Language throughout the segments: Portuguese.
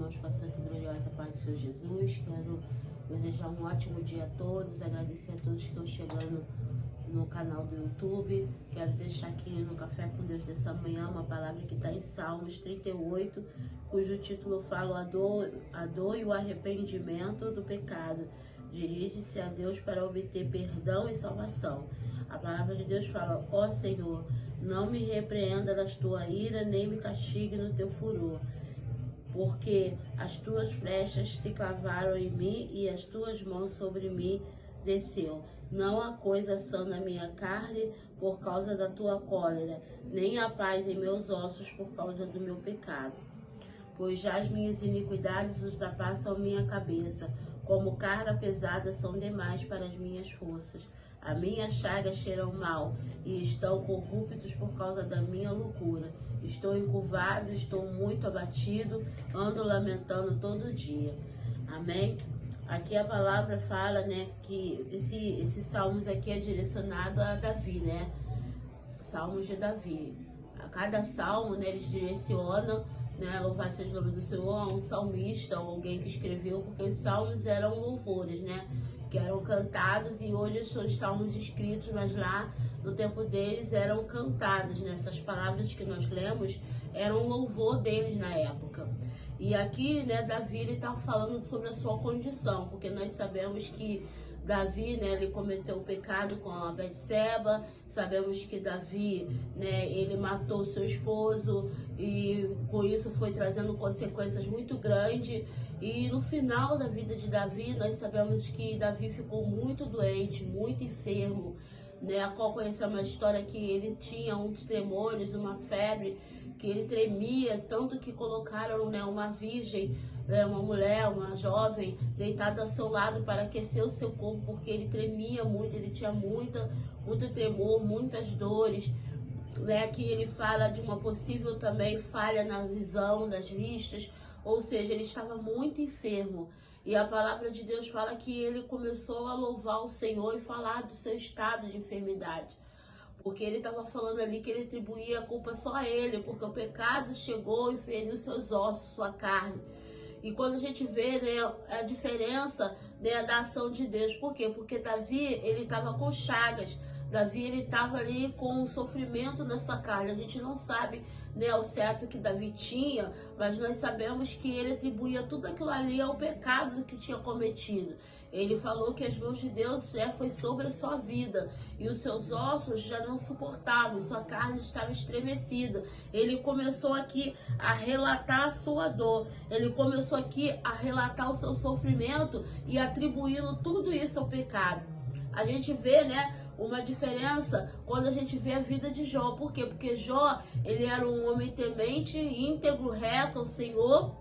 irmãos, com a santa e gloriosa paz do Senhor Jesus. Quero desejar um ótimo dia a todos, agradecer a todos que estão chegando no canal do YouTube. Quero deixar aqui no Café com Deus dessa manhã uma palavra que está em Salmos 38, cujo título fala a dor e o arrependimento do pecado. Dirige-se a Deus para obter perdão e salvação. A palavra de Deus fala: ó Senhor, não me repreenda na tua ira, nem me castigue no teu furor. Porque as tuas flechas se clavaram em mim e as tuas mãos sobre mim desceu. Não há coisa sã na minha carne por causa da tua cólera, nem há paz em meus ossos por causa do meu pecado. Pois já as minhas iniquidades ultrapassam minha cabeça, como carga pesada são demais para as minhas forças. A minha chaga cheiram mal e estão corruptos por causa da minha loucura. Estou encurvado, estou muito abatido, ando lamentando todo dia. Amém? Aqui a palavra fala, né, que esses salmos aqui é direcionado a Davi, né? Salmos de Davi. A cada salmo, né, eles direcionam, né, louvado seja o nome do Senhor, a um salmista ou alguém que escreveu, porque os salmos eram louvores, né, que eram cantados, e hoje são os salmos escritos, mas lá no tempo deles eram cantados, né? Essas palavras que nós lemos eram um louvor deles na época. E aqui, né, Davi, ele está falando sobre a sua condição, porque nós sabemos que Davi, né, ele cometeu o pecado com a Betseba. Sabemos que Davi, né, ele matou seu esposo e com isso foi trazendo consequências muito grandes. E no final da vida de Davi, nós sabemos que Davi ficou muito doente, muito enfermo, né, a qual conhecemos a história que ele tinha uns tremores, uma febre, que ele tremia, tanto que colocaram, né, uma virgem, né, uma mulher, uma jovem, deitada ao seu lado para aquecer o seu corpo, porque ele tremia muito, ele tinha muito tremor, muitas dores, né? Aqui ele fala de uma possível também falha na visão, das vistas, ou seja, ele estava muito enfermo. E a palavra de Deus fala que ele começou a louvar o Senhor e falar do seu estado de enfermidade. Porque ele estava falando ali que ele atribuía a culpa só a ele, porque o pecado chegou e feriu seus ossos, sua carne. E quando a gente vê, né, a diferença, né, da ação de Deus, por quê? Porque Davi, ele estava com chagas, Davi, ele estava ali com um sofrimento na sua carne. A gente não sabe, né, o certo que Davi tinha, mas nós sabemos que ele atribuía tudo aquilo ali ao pecado que tinha cometido. Ele falou que as mãos de Deus, né, foi sobre a sua vida e os seus ossos já não suportavam, sua carne estava estremecida. Ele começou aqui a relatar a sua dor, ele começou aqui a relatar o seu sofrimento e atribuindo tudo isso ao pecado. A gente vê, né, uma diferença quando a gente vê a vida de Jó. Por quê? Porque Jó, ele era um homem temente, íntegro, reto ao Senhor,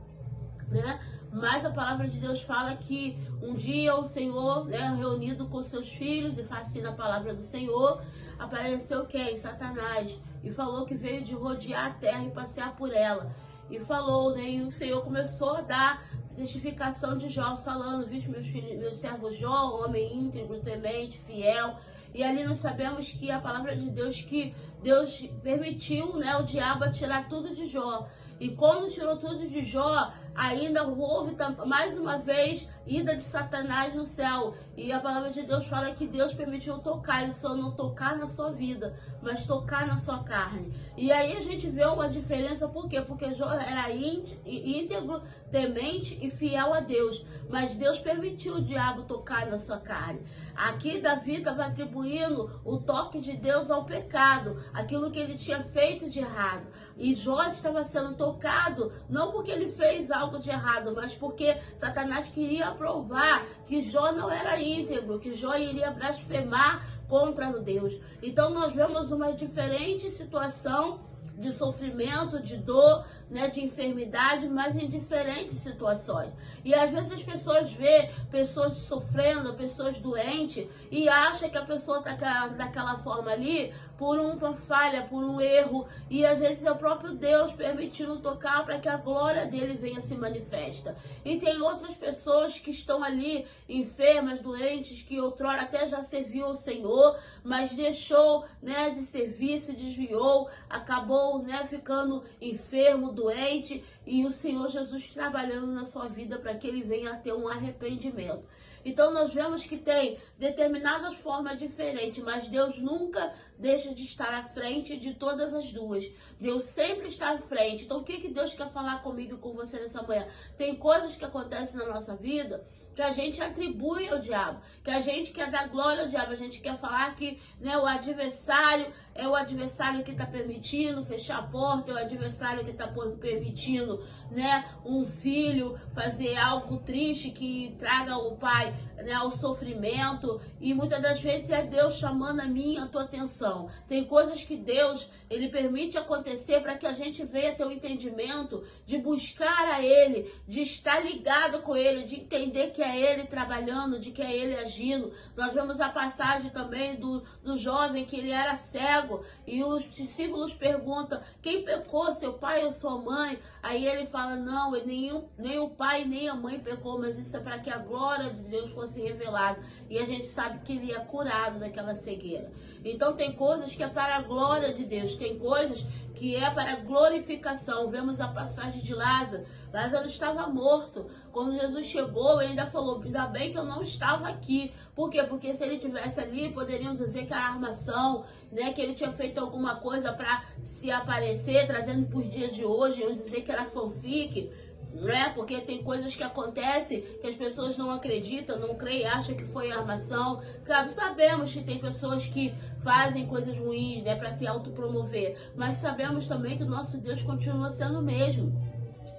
né? Mas a palavra de Deus fala que um dia o Senhor, né, reunido com seus filhos, e fascina a palavra do Senhor, apareceu quem? Satanás. E falou que veio de rodear a terra e passear por ela. E falou, né, e o Senhor começou a dar testificação de Jó, falando: vixe, meus filhos, meu servo Jó, homem íntegro, temente, fiel. E ali nós sabemos que a palavra de Deus, que Deus permitiu, né, o diabo tirar tudo de Jó. E quando tirou tudo de Jó, ainda houve mais uma vez ida de Satanás no céu. E a palavra de Deus fala que Deus permitiu tocar, ele só não tocar na sua vida, mas tocar na sua carne. E aí a gente vê uma diferença, por quê? Porque Jó era íntegro, temente e fiel a Deus, mas Deus permitiu o diabo tocar na sua carne. Aqui Davi estava atribuindo o toque de Deus ao pecado, aquilo que ele tinha feito de errado. E Jó estava sendo tocado, não porque ele fez algo de errado, mas porque Satanás queria provar que Jó não era íntegro, que Jó iria blasfemar contra Deus. Então nós vemos uma diferente situação de sofrimento, de dor, né, de enfermidade, mas em diferentes situações. E às vezes as pessoas vê pessoas sofrendo, pessoas doentes, e acham que a pessoa está daquela forma ali por uma falha, por um erro, e às vezes é o próprio Deus permitindo tocar para que a glória dele venha se manifesta. E tem outras pessoas que estão ali enfermas, doentes, que outrora até já serviu ao Senhor, mas deixou, né, de servir, se desviou, acabou acabou, né, ficando enfermo, doente, e o Senhor Jesus trabalhando na sua vida para que ele venha a ter um arrependimento. Então nós vemos que tem determinadas formas diferentes, mas Deus nunca deixa de estar à frente de todas as duas. Deus sempre está à frente. Então o que Deus quer falar comigo e com você nessa manhã? Tem coisas que acontecem na nossa vida que a gente atribui ao diabo, que a gente quer dar glória ao diabo, a gente quer falar que, né, o adversário é o adversário que está permitindo fechar a porta, é o adversário que está permitindo, né, um filho fazer algo triste que traga o pai, né, ao sofrimento, e muitas das vezes é Deus chamando a minha, a tua atenção. Tem coisas que Deus, ele permite acontecer para que a gente venha ter o entendimento de buscar a ele, de estar ligado com ele, de entender que é ele trabalhando, de que é ele agindo. Nós vemos a passagem também do jovem que ele era cego e os discípulos perguntam: quem pecou, seu pai ou sua mãe? Aí ele fala: não, nem o pai nem a mãe pecou, mas isso é para que a glória de Deus fosse revelada. E a gente sabe que ele é curado daquela cegueira. Então tem coisas que é para a glória de Deus, tem coisas que é para a glorificação. Vemos a passagem de Lázaro. Lázaro estava morto. Quando Jesus chegou, ele ainda falou: ainda bem que eu não estava aqui. Por quê? Porque se ele estivesse ali, poderiam dizer que era armação, né? Que ele tinha feito alguma coisa para se aparecer, trazendo para os dias de hoje, iam dizer que era fanfic, né? Porque tem coisas que acontecem que as pessoas não acreditam, não creem, acham que foi armação. Claro, sabemos que tem pessoas que fazem coisas ruins, né, para se autopromover, mas sabemos também que o nosso Deus continua sendo o mesmo.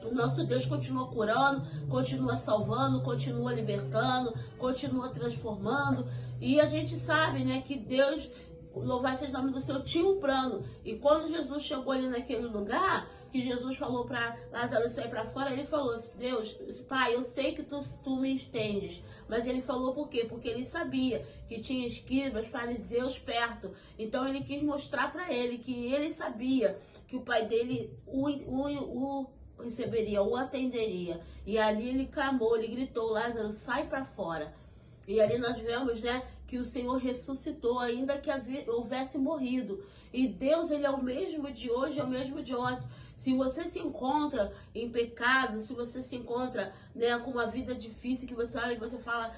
O nosso Deus continua curando, continua salvando, continua libertando, continua transformando. E a gente sabe, né, que Deus, louvado seja o nome do Senhor, tinha um plano. E quando Jesus chegou ali naquele lugar, que Jesus falou para Lázaro sair para fora, ele falou: Deus, Pai, eu sei que tu me entendes. Mas ele falou por quê? Porque ele sabia que tinha escribas, fariseus perto. Então ele quis mostrar para ele que ele sabia que o pai dele o receberia, o atenderia. E ali ele clamou, ele gritou: Lázaro, sai para fora. E ali nós vemos, né, que o Senhor ressuscitou, ainda que houvesse morrido. E Deus, ele é o mesmo de hoje, é o mesmo de ontem. Se você se encontra em pecado, se você se encontra, né, com uma vida difícil, que você olha e você fala: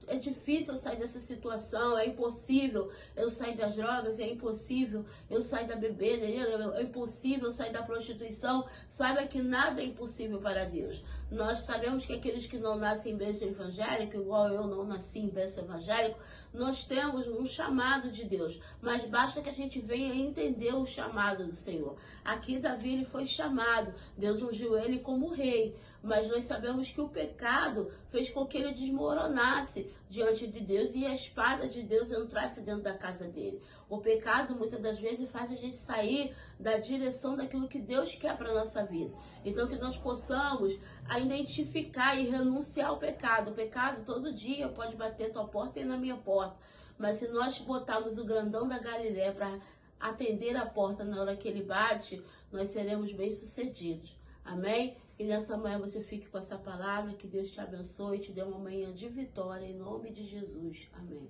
é difícil eu sair dessa situação, é impossível eu sair das drogas, é impossível eu sair da bebida, é impossível eu sair da prostituição. Saiba que nada é impossível para Deus. Nós sabemos que aqueles que não nascem em berço evangélico, igual eu não nasci em berço evangélico, nós temos um chamado de Deus, mas basta que a gente venha entender o chamado do Senhor. Aqui Davi, ele foi chamado, Deus ungiu ele como rei, mas nós sabemos que o pecado fez com que ele desmoronasse diante de Deus e a espada de Deus entrasse dentro da casa dele. O pecado muitas das vezes faz a gente sair da direção daquilo que Deus quer para a nossa vida. Então que nós possamos identificar e renunciar ao pecado. O pecado todo dia pode bater tua porta e na minha porta. Mas se nós botarmos o grandão da Galileia para atender a porta na hora que ele bate, nós seremos bem-sucedidos. Amém? E nessa manhã você fique com essa palavra, que Deus te abençoe e te dê uma manhã de vitória, em nome de Jesus. Amém.